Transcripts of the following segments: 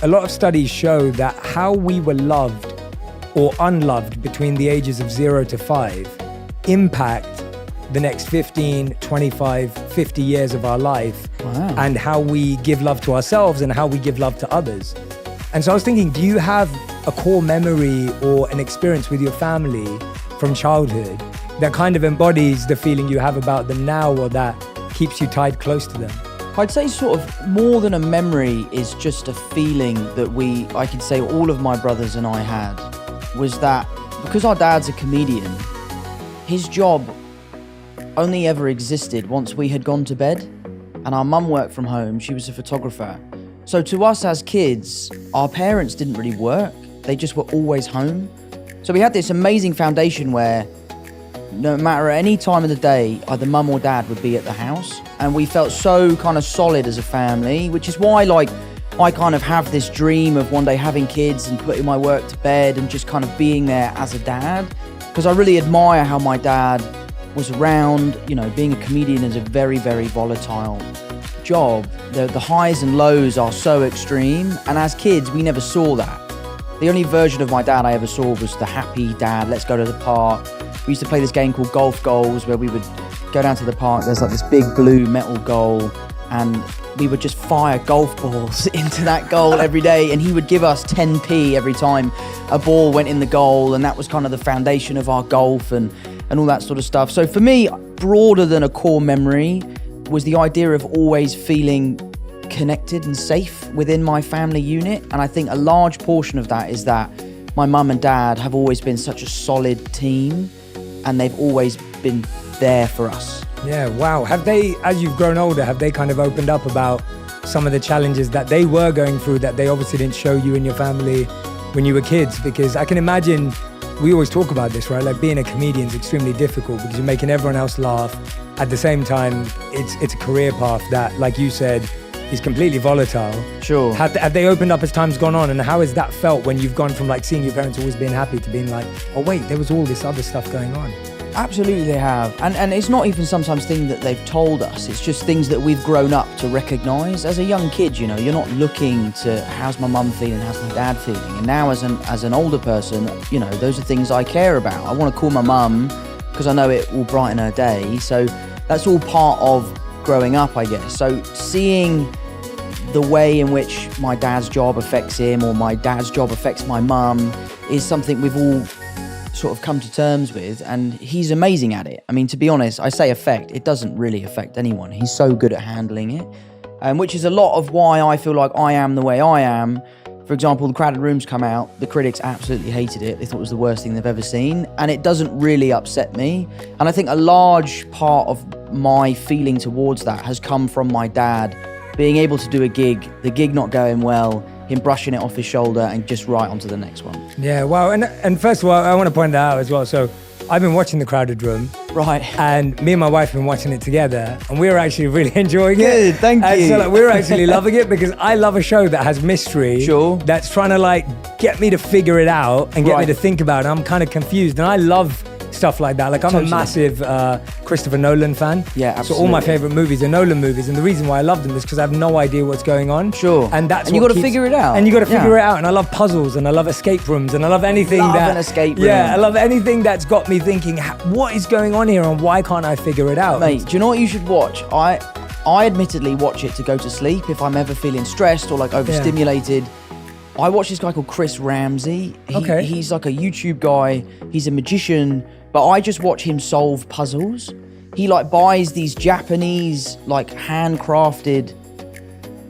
a lot of studies show that how we were loved or unloved between the ages of 0 to 5 impact the next 15, 25, 50 years of our life. Wow. And how we give love to ourselves and how we give love to others. And so I was thinking, do you have a core memory or an experience with your family from childhood that kind of embodies the feeling you have about them now, or that keeps you tied close to them? I'd say sort of more than a memory is just a feeling that I could say all of my brothers and I had, was that because our dad's a comedian, his job only ever existed once we had gone to bed, and our mum worked from home. She was a photographer. So to us as kids, our parents didn't really work. They just were always home. So we had this amazing foundation where no matter any time of the day, either mum or dad would be at the house. And we felt so kind of solid as a family, which is why I kind of have this dream of one day having kids and putting my work to bed and just kind of being there as a dad. Because I really admire how my dad was around. Being a comedian is a very, very volatile job. The highs and lows are so extreme, and as kids we never saw that. The only version of my dad I ever saw was the happy dad, let's go to the park. We used to play this game called Golf Goals, where we would go down to the park, there's like this big blue metal goal, and we would just fire golf balls into that goal every day, and he would give us 10p every time a ball went in the goal, and that was kind of the foundation of our golf and all that sort of stuff. So for me, broader than a core memory was the idea of always feeling connected and safe within my family unit. And I think a large portion of that is that my mum and dad have always been such a solid team, and they've always been there for us. Yeah, wow. Have they, as you've grown older, have they kind of opened up about some of the challenges that they were going through that they obviously didn't show you and your family when you were kids? Because I can imagine, we always talk about this, right? Like being a comedian is extremely difficult because you're making everyone else laugh. At the same time, it's a career path that, like you said, is completely volatile. Sure. Have they opened up as time's gone on? And how has that felt when you've gone from like seeing your parents always being happy to being like, oh wait, there was all this other stuff going on? Absolutely they have. And it's not even sometimes things that they've told us. It's just things that we've grown up to recognise. As a young kid, you're not looking to how's my mum feeling, how's my dad feeling. And now as an older person, those are things I care about. I want to call my mum because I know it will brighten her day. So that's all part of growing up, I guess. So seeing the way in which my dad's job affects him or my dad's job affects my mum is something we've all sort of come to terms with, and he's amazing at it. I mean, to be honest, I say affect, it doesn't really affect anyone. He's so good at handling it, which is a lot of why I feel like I am the way I am. For example, The Crowded Room's come out, the critics absolutely hated it. They thought it was the worst thing they've ever seen, and it doesn't really upset me. And I think a large part of my feeling towards that has come from my dad being able to do a gig, the gig not going well, him brushing it off his shoulder and just right onto the next one. Yeah, wow. And first of all, I want to point that out as well. So I've been watching The Crowded Room. Right. And me and my wife have been watching it together, and we're actually really enjoying it. Good, thank you. So we're actually loving it because I love a show that has mystery. Sure. That's trying to get me to figure it out and get me to think about it. I'm kind of confused, and I love stuff like that. Like I'm a massive Christopher Nolan fan. Yeah, absolutely. So all my favorite movies are Nolan movies, and the reason why I love them is because I have no idea what's going on. Sure. And you got to figure it out. And you got to figure it out. And I love puzzles, and I love escape rooms, and I love anything an escape room. Yeah, I love anything that's got me thinking, what is going on here, and why can't I figure it out? Mate, do you know what you should watch? I admittedly watch it to go to sleep if I'm ever feeling stressed or like overstimulated. I watch this guy called Chris Ramsey. He's like a YouTube guy. He's a magician, but I just watch him solve puzzles. He buys these Japanese handcrafted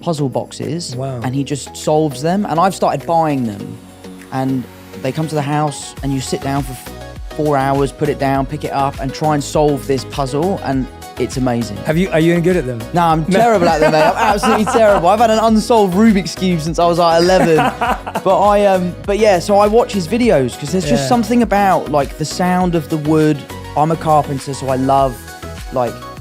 puzzle boxes. Wow. And he just solves them. And I've started buying them, and they come to the house and you sit down for 4 hours, put it down, pick it up and try and solve this puzzle, and it's amazing. Are you any good at them? No, I'm terrible at them, mate. I'm absolutely terrible. I've had an unsolved Rubik's Cube since I was like 11. So I watch his videos because there's just something about the sound of the wood. I'm a carpenter, so I love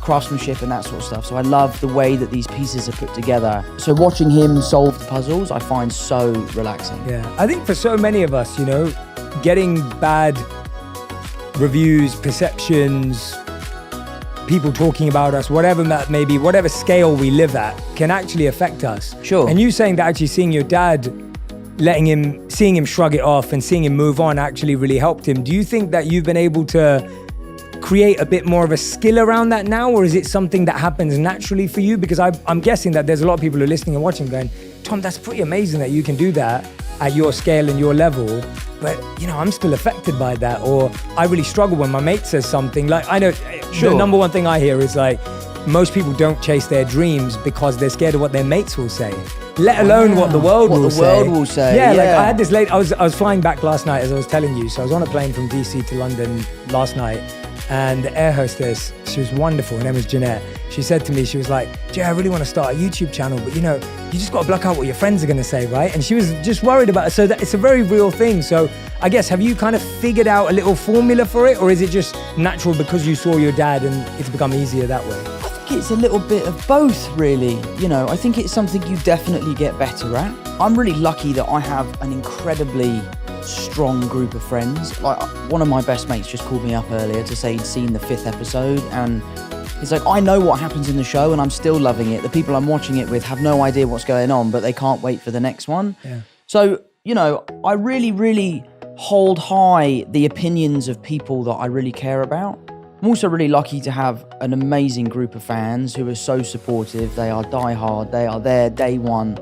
craftsmanship and that sort of stuff. So I love the way that these pieces are put together. So watching him solve the puzzles, I find so relaxing. Yeah, I think for so many of us, getting bad reviews, perceptions, people talking about us, whatever that may be, whatever scale we live at, can actually affect us. Sure. And you saying that actually seeing your dad, seeing him shrug it off and seeing him move on actually really helped him. Do you think that you've been able to create a bit more of a skill around that now, or is it something that happens naturally for you? Because I'm guessing that there's a lot of people who are listening and watching going, Tom, that's pretty amazing that you can do that at your scale and your level. But, I'm still affected by that. Or I really struggle when my mate says something. Like, I know the number one thing I hear is like, most people don't chase their dreams because they're scared of what their mates will say, let alone what the world will say. Yeah, like I had this I was flying back last night, as I was telling you. So I was on a plane from DC to London last night. And the air hostess, she was wonderful. Her name was Jeanette. She said to me, she was like, Jay, I really want to start a YouTube channel, but you just got to block out what your friends are going to say, right? And she was just worried about it. So that it's a very real thing. So I guess, have you kind of figured out a little formula for it? Or is it just natural because you saw your dad and it's become easier that way? I think it's a little bit of both, really. I think it's something you definitely get better at. I'm really lucky that I have an incredibly strong group of friends. Like, one of my best mates just called me up earlier to say he'd seen the 5th episode, and he's like, I know what happens in the show and I'm still loving it. The people I'm watching it with have no idea what's going on, but they can't wait for the next one. Yeah. So, I really, really hold high the opinions of people that I really care about. I'm also really lucky to have an amazing group of fans who are so supportive. They are diehard, they are there day one,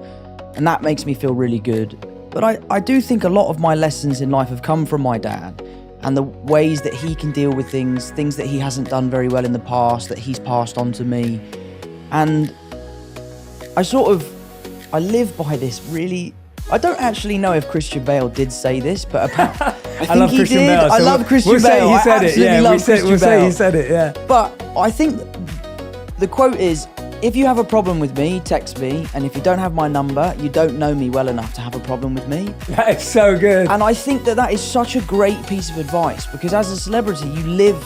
and that makes me feel really good. But I do think a lot of my lessons in life have come from my dad, and the ways that he can deal with things that he hasn't done very well in the past, that he's passed on to me. And I live by this really. I don't actually know if Christian Bale did say this, but I think love he Christian did. Bale, so I love Christian we'll Bale. Say he said it. Yeah, we'll say he said it. Yeah. But I think the quote is, if you have a problem with me, text me. And if you don't have my number, you don't know me well enough to have a problem with me. That is so good. And I think that is such a great piece of advice, because as a celebrity, you live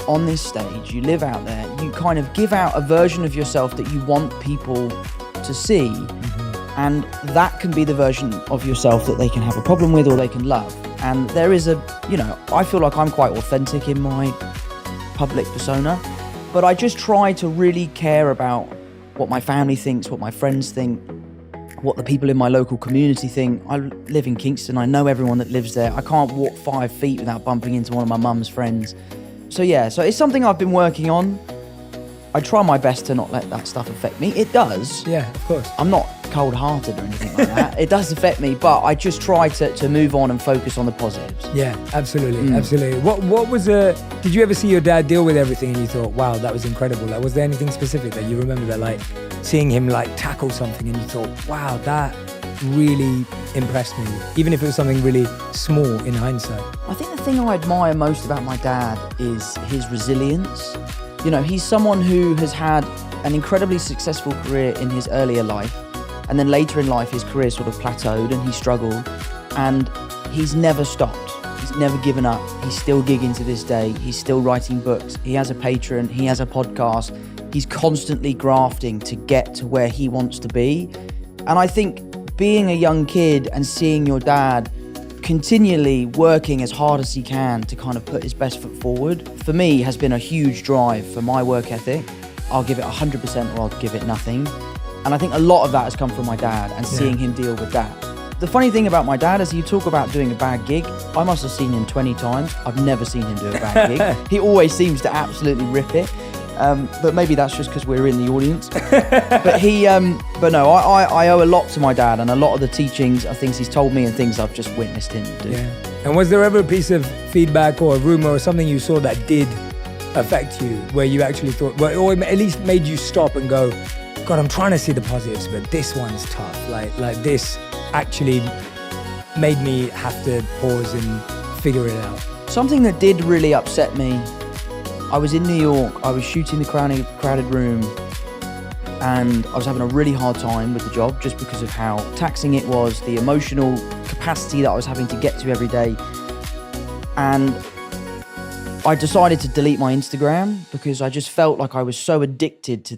on this stage, you live out there, you kind of give out a version of yourself that you want people to see. Mm-hmm. And that can be the version of yourself that they can have a problem with or they can love. And there is I feel like I'm quite authentic in my public persona, but I just try to really care about what my family thinks, what my friends think, what the people in my local community think. I live in Kingston. I know everyone that lives there. I can't walk 5 feet without bumping into one of my mum's friends. So it's something I've been working on. I try my best to not let that stuff affect me. It does. Yeah, of course. I'm not cold-hearted or anything like that. It does affect me, but I just try to move on and focus on the positives. Yeah, absolutely, absolutely. What was did you ever see your dad deal with everything and you thought, wow, that was incredible? Like, was there anything specific that you remember that, like, seeing him like tackle something and you thought, wow, that really impressed me, even if it was something really small in hindsight? I think the thing I admire most about my dad is his resilience. He's someone who has had an incredibly successful career in his earlier life, and then later in life his career sort of plateaued and he struggled, and he's never stopped. He's never given up. He's still gigging to this day. He's still writing books. He has a Patreon. He has a podcast. He's constantly grafting to get to where he wants to be. And I think being a young kid and seeing your dad continually working as hard as he can to kind of put his best foot forward, for me, has been a huge drive for my work ethic. I'll give it 100% or I'll give it nothing. And I think a lot of that has come from my dad and seeing him deal with that. The funny thing about my dad is, you talk about doing a bad gig. I must have seen him 20 times. I've never seen him do a bad gig. He always seems to absolutely rip it. But maybe that's just because we're in the audience. But no, I owe a lot to my dad, and a lot of the teachings are things he's told me and things I've just witnessed him do. Yeah. And was there ever a piece of feedback or a rumor or something you saw that did affect you, where you actually thought, well, or at least made you stop and go, God, I'm trying to see the positives, but this one's tough. Like this actually made me have to pause and figure it out. Something that did really upset me, I was in New York, I was shooting The Crowded Room, and I was having a really hard time with the job just because of how taxing it was, the emotional capacity that I was having to get to every day. And I decided to delete my Instagram because I just felt like I was so addicted to